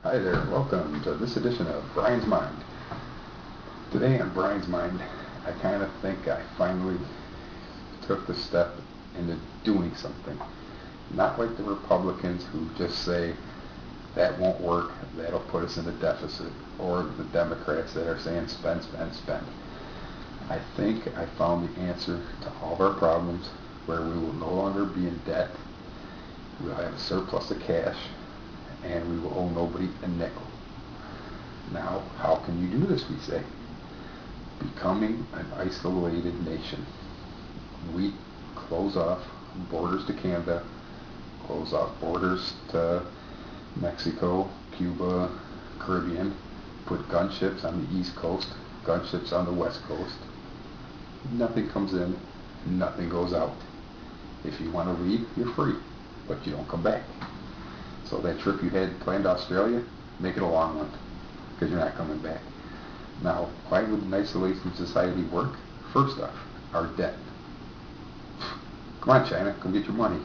Hi there, welcome to this edition of Brian's Mind. Today on Brian's Mind, I kind of think I finally took the step into doing something. Not like the Republicans who just say, that won't work, that'll put us in a deficit, or the Democrats that are saying spend, spend, spend. I think I found the answer to all of our problems where we will no longer be in debt, we'll have a surplus of cash, and we will owe nobody a nickel. Now, how can you do this, we say? Becoming an isolated nation. We close off borders to Canada, close off borders to Mexico, Cuba, Caribbean, put gunships on the East Coast, gunships on the West Coast. Nothing comes in, nothing goes out. If you want to leave, you're free, but you don't come back. So that trip you had planned to Australia, make it a long one, because you're not coming back. Now, why would an isolation society work? First off, our debt. Come on, China, come get your money.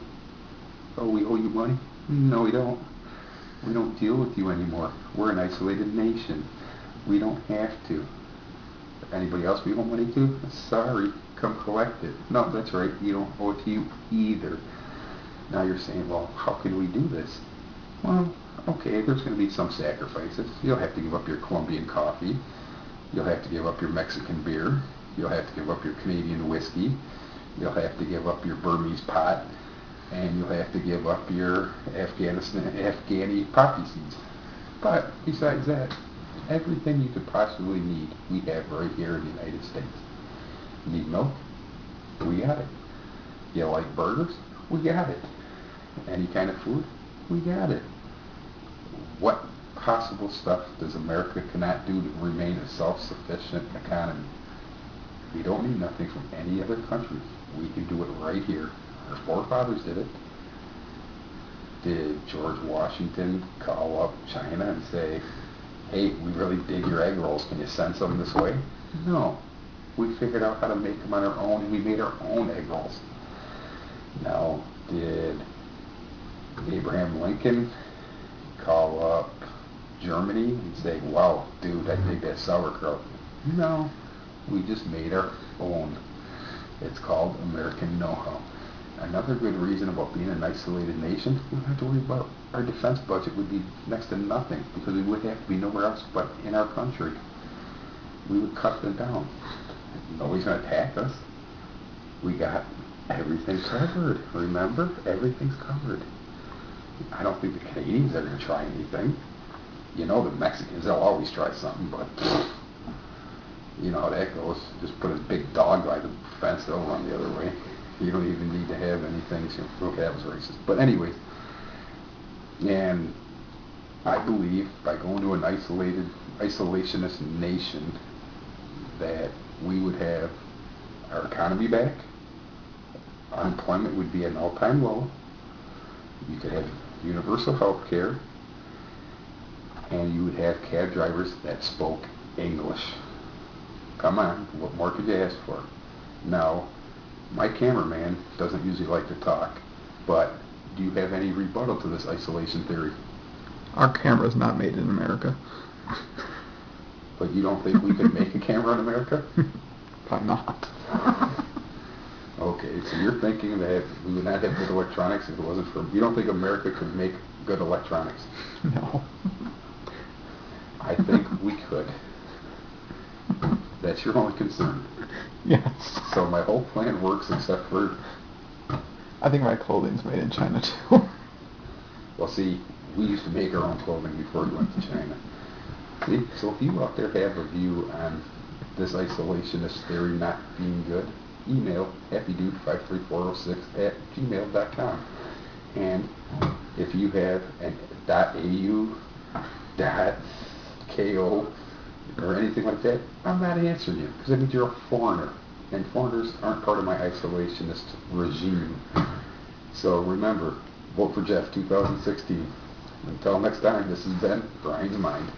Oh, we owe you money? No, we don't. We don't deal with you anymore. We're an isolated nation. We don't have to. Anybody else we owe money to? Sorry, come collect it. No, that's right, you don't owe it to you either. Now you're saying, well, how can we do this? Well, okay, there's going to be some sacrifices. You'll have to give up your Colombian coffee. You'll have to give up your Mexican beer. You'll have to give up your Canadian whiskey. You'll have to give up your Burmese pot. And you'll have to give up your Afghani poppy seeds. But besides that, everything you could possibly need, we have right here in the United States. You need milk? We got it. You like burgers? We got it. Any kind of food? We got it. What possible stuff does America cannot do to remain a self-sufficient economy? We don't need nothing from any other country. We can do it right here. Our forefathers did it. Did George Washington call up China and say, hey, we really dig your egg rolls, can you send some this way? No. We figured out how to make them on our own, and we made our own egg rolls. Now, did Abraham Lincoln call up Germany and say, wow, dude, I dig that sauerkraut? No. We just made our own. It's called American know-how. Another good reason about being an isolated nation, we don't have to worry about our defense budget would be next to nothing because we would have to be nowhere else but in our country. We would cut them down. Nobody's going to attack us. We got everything covered. Remember? Everything's covered. I don't think the Canadians are going to try anything. You know the Mexicans, they'll always try something, but you know how that goes. Just put a big dog by the fence, they'll run the other way. You don't even need to have anything. Okay, that was racist. But anyway, and I believe by going to an isolationist nation that we would have our economy back, unemployment would be at an all-time low, you could have universal health care, and you would have cab drivers that spoke English. Come on, what more could you ask for? Now, my cameraman doesn't usually like to talk, but do you have any rebuttal to this isolation theory? Our camera's not made in America. But you don't think we could make a camera in America? Probably not. Okay, so you're thinking that we would not have good electronics if it wasn't for... You don't think America could make good electronics? No. I think we could. That's your only concern. Yes. So my whole plan works except for... I think my clothing's made in China too. Well, see, we used to make our own clothing before we went to China. See? So if you out there have a view on this isolationist theory not being good, email happydude53406@gmail.com. And if you have an .au, .ko, or anything like that, I'm not answering you, because that means you're a foreigner, and foreigners aren't part of my isolationist regime. So remember, vote for Jeff 2016. Until next time, this has been Brian's Mind.